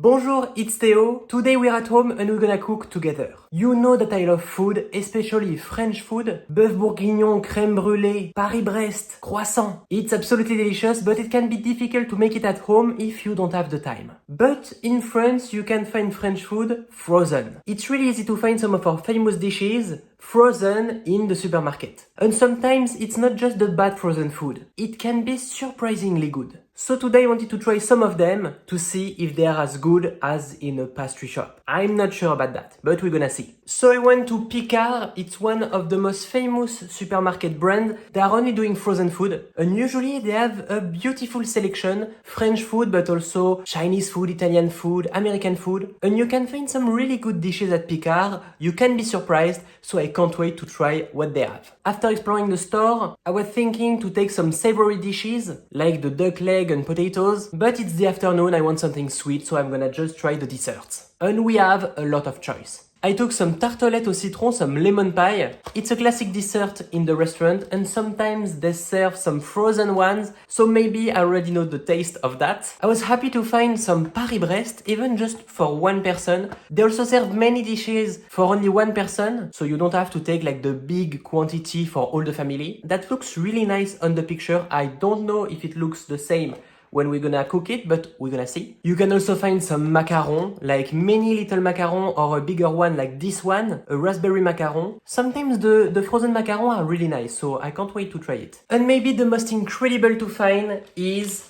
Bonjour, it's Théo. Today we're at home and we're gonna cook together. You know that I love food, especially French food. Bœuf bourguignon, crème brûlée, Paris-Brest, croissant. It's absolutely delicious, but it can be difficult to make it at home if you don't have the time. But in France, you can find French food frozen. It's really easy to find some of our famous dishes frozen in the supermarket. And sometimes it's not just the bad frozen food. It can be surprisingly good. So today I wanted to try some of them to see if they are as good as in a pastry shop. I'm not sure about that, but we're gonna see. So I went to Picard. It's one of the most famous supermarket brands. They are only doing frozen food, and usually they have a beautiful selection, French food, but also Chinese food, Italian food, American food. And you can find some really good dishes at Picard. You can be surprised, so I can't wait to try what they have. After exploring the store, I was thinking to take some savory dishes, like the duck leg and potatoes, but it's the afternoon, I want something sweet, so I'm gonna just try the desserts. And we have a lot of choice. I took some tartelette au citron, some lemon pie. It's a classic dessert in the restaurant, and sometimes they serve some frozen ones, so maybe I already know the taste of that. I was happy to find some Paris-Brest, even just for one person. They also serve many dishes for only one person, so you don't have to take like the big quantity for all the family. That looks really nice on the picture. I don't know if it looks the same when we're gonna cook it, but we're gonna see. You can also find some macaron, like many little macaron or a bigger one like this one, a raspberry macaron. Sometimes the frozen macaron are really nice, so I can't wait to try it. And maybe the most incredible to find is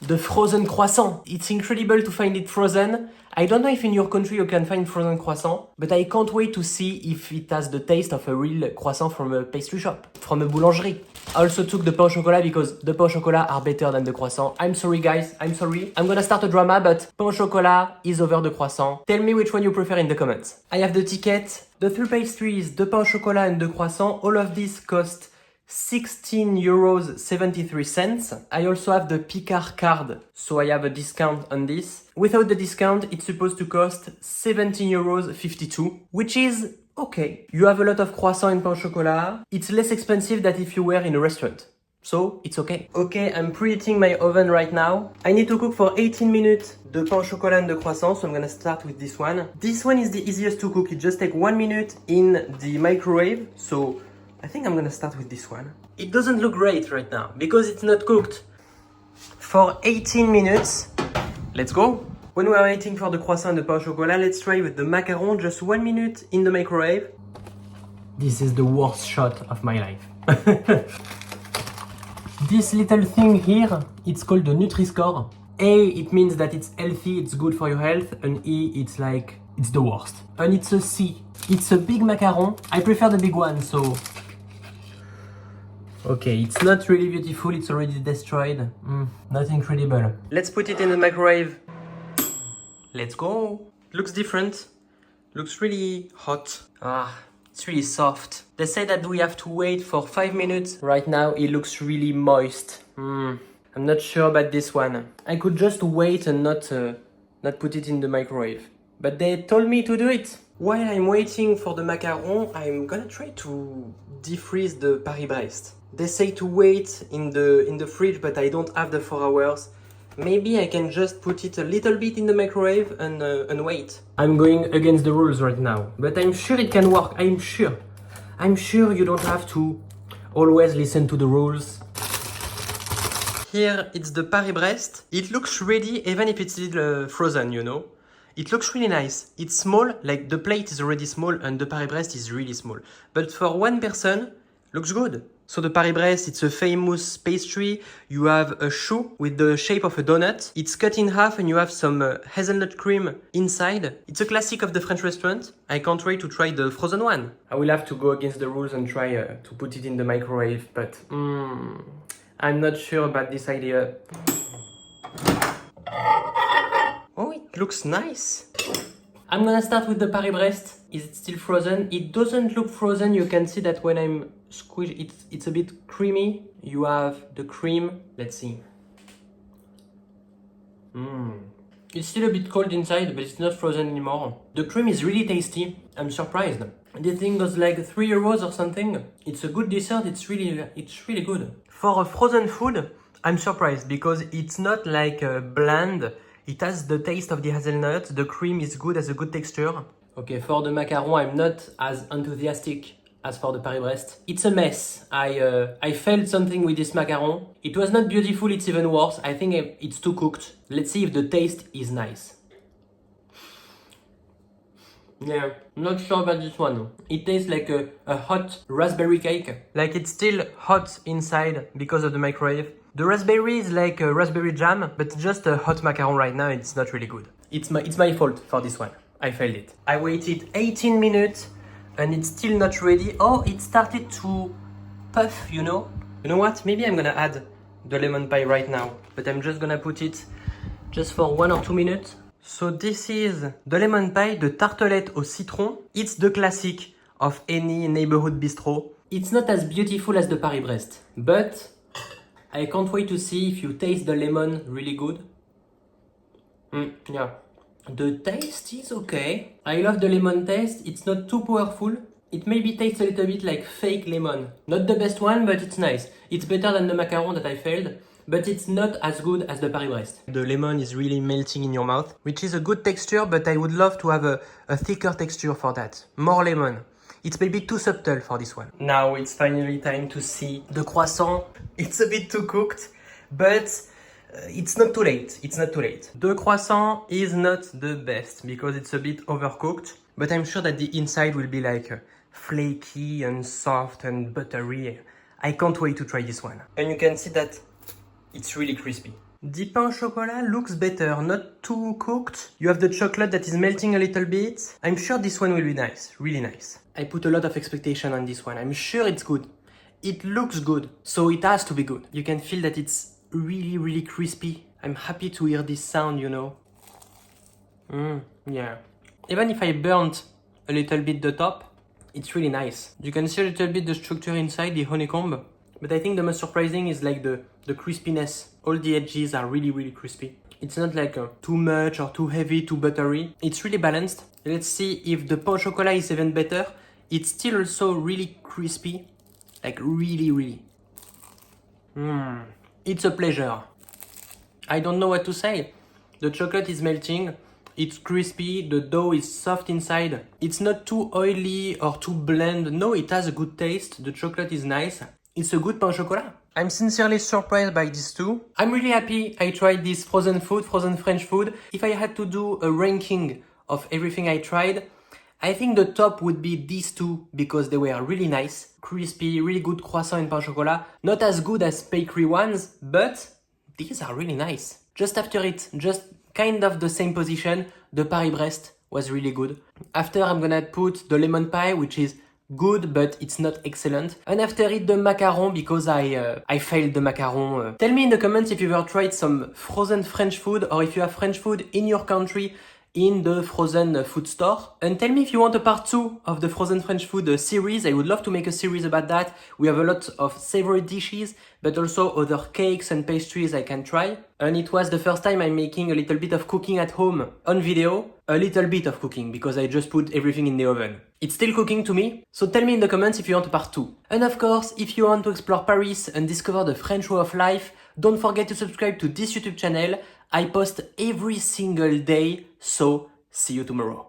the frozen croissant. It's incredible to find it frozen. I don't know if in your country you can find frozen croissant, but I can't wait to see if it has the taste of a real croissant from a pastry shop, from a boulangerie. I also took the pain au chocolat because the pain au chocolat are better than the croissant. I'm sorry guys, I'm sorry. I'm gonna start a drama, but pain au chocolat is over the croissant. Tell me which one you prefer in the comments. I have the ticket. The three pastries, the pain au chocolat and the croissant, all of this cost 16 euros 73 cents. I also have the Picard card, so I have a discount on this. Without the discount, it's supposed to cost 17 euros 52, which is okay. You have a lot of croissant and pain au chocolat. It's less expensive than if you were in a restaurant. So, it's okay. Okay, I'm preheating my oven right now. I need to cook for 18 minutes the pain au chocolat and the croissant, so I'm gonna start with this one. This one is the easiest to cook. It just takes 1 minute in the microwave, so I think I'm gonna start with this one. It doesn't look great right now because it's not cooked. For 18 minutes, let's go. When we are waiting for the croissant and the pain au chocolat, let's try with the macaron, just 1 minute in the microwave. This is the worst shot of my life. This little thing here, it's called the Nutri-Score. A, it means that it's healthy, it's good for your health, and E, it's like, it's the worst. And it's a C. It's a big macaron. I prefer the big one, so okay, it's not really beautiful, it's already destroyed. Not incredible. Let's put it in the microwave. Let's go. Looks different. Looks really hot. It's really soft. They say that we have to wait for 5 minutes. Right now, it looks really moist. I'm not sure about this one. I could just wait and not put it in the microwave. But they told me to do it. While I'm waiting for the macaron, I'm gonna try to defreeze the Paris-Brest. They say to wait in the fridge, but I don't have the 4 hours. Maybe I can just put it a little bit in the microwave and wait. I'm going against the rules right now, but I'm sure it can work. I'm sure. I'm sure you don't have to always listen to the rules. Here it's the Paris-Brest. It looks ready, even if it's still frozen, you know. It looks really nice. It's small, like the plate is already small and the Paris-Brest is really small. But for one person, looks good. So the Paris-Brest, it's a famous pastry. You have a choux with the shape of a donut. It's cut in half and you have some hazelnut cream inside. It's a classic of the French restaurant. I can't wait to try the frozen one. I will have to go against the rules and try to put it in the microwave, but I'm not sure about this idea. Oh, it looks nice. I'm gonna start with the Paris-Brest. Is it still frozen? It doesn't look frozen. You can see that when I'm squeezed, it's a bit creamy. You have the cream. Let's see. It's still a bit cold inside, but it's not frozen anymore. The cream is really tasty. I'm surprised. This thing was like 3 euros or something. It's a good dessert. It's really good. For a frozen food, I'm surprised because it's not like bland. It has the taste of the hazelnut, the cream is good, has a good texture. Okay, for the macaron, I'm not as enthusiastic as for the Paris-Brest. It's a mess. I failed something with this macaron. It was not beautiful, it's even worse. I think it's too cooked. Let's see if the taste is nice. Yeah, not sure about this one. It tastes like a hot raspberry cake. Like it's still hot inside because of the microwave. The raspberry is like a raspberry jam, but just a hot macaron right now, it's not really good. It's my fault for this one. I failed it. I waited 18 minutes and it's still not ready. Oh, it started to puff, you know? You know what? Maybe I'm gonna add the lemon pie right now, but I'm just gonna put it just for 1 or 2 minutes. So this is the lemon pie, the tartelette au citron. It's the classic of any neighborhood bistro. It's not as beautiful as the Paris-Brest, but I can't wait to see if you taste the lemon really good. Yeah, the taste is okay. I love the lemon taste. It's not too powerful. It maybe tastes a little bit like fake lemon. Not the best one, but it's nice. It's better than the macaron that I failed, but it's not as good as the Paris-Brest. The lemon is really melting in your mouth, which is a good texture, but I would love to have a thicker texture for that. More lemon. It's maybe too subtle for this one. Now it's finally time to see the croissant. It's a bit too cooked, but it's not too late. It's not too late. The croissant is not the best because it's a bit overcooked, but I'm sure that the inside will be like flaky and soft and buttery. I can't wait to try this one. And you can see that it's really crispy. The pain au chocolat looks better, not too cooked. You have the chocolate that is melting a little bit. I'm sure this one will be nice, really nice. I put a lot of expectation on this one. I'm sure it's good. It looks good, so it has to be good. You can feel that it's really, really crispy. I'm happy to hear this sound, you know. Yeah. Even if I burnt a little bit the top, it's really nice. You can see a little bit the structure inside, the honeycomb. But I think the most surprising is like the crispiness. All the edges are really, really crispy. It's not like too much or too heavy, too buttery. It's really balanced. Let's see if the pain au chocolat is even better. It's still also really crispy. Like really, really. It's a pleasure. I don't know what to say. The chocolate is melting. It's crispy. The dough is soft inside. It's not too oily or too bland. No, it has a good taste. The chocolate is nice. It's a good pain au chocolat. I'm sincerely surprised by these two. I'm really happy I tried this frozen food, frozen French food. If I had to do a ranking of everything I tried, I think the top would be these two because they were really nice, crispy, really good croissant and pain au chocolat. Not as good as bakery ones, but these are really nice. Just after it, just kind of the same position, the Paris-Brest was really good. After I'm gonna put the lemon pie, which is good, but it's not excellent. And after it, the macaron, because I failed the macaron. Tell me in the comments if you've ever tried some frozen French food or if you have French food in your country in the frozen food store. And tell me if you want a part 2 of the frozen French food series. I would love to make a series about that. We have a lot of savory dishes, but also other cakes and pastries I can try. And it was the first time I'm making a little bit of cooking at home on video. A little bit of cooking because I just put everything in the oven. It's still cooking to me, so tell me in the comments if you want a part 2. And of course, if you want to explore Paris and discover the French way of life, don't forget to subscribe to this YouTube channel. I post every single day, so see you tomorrow.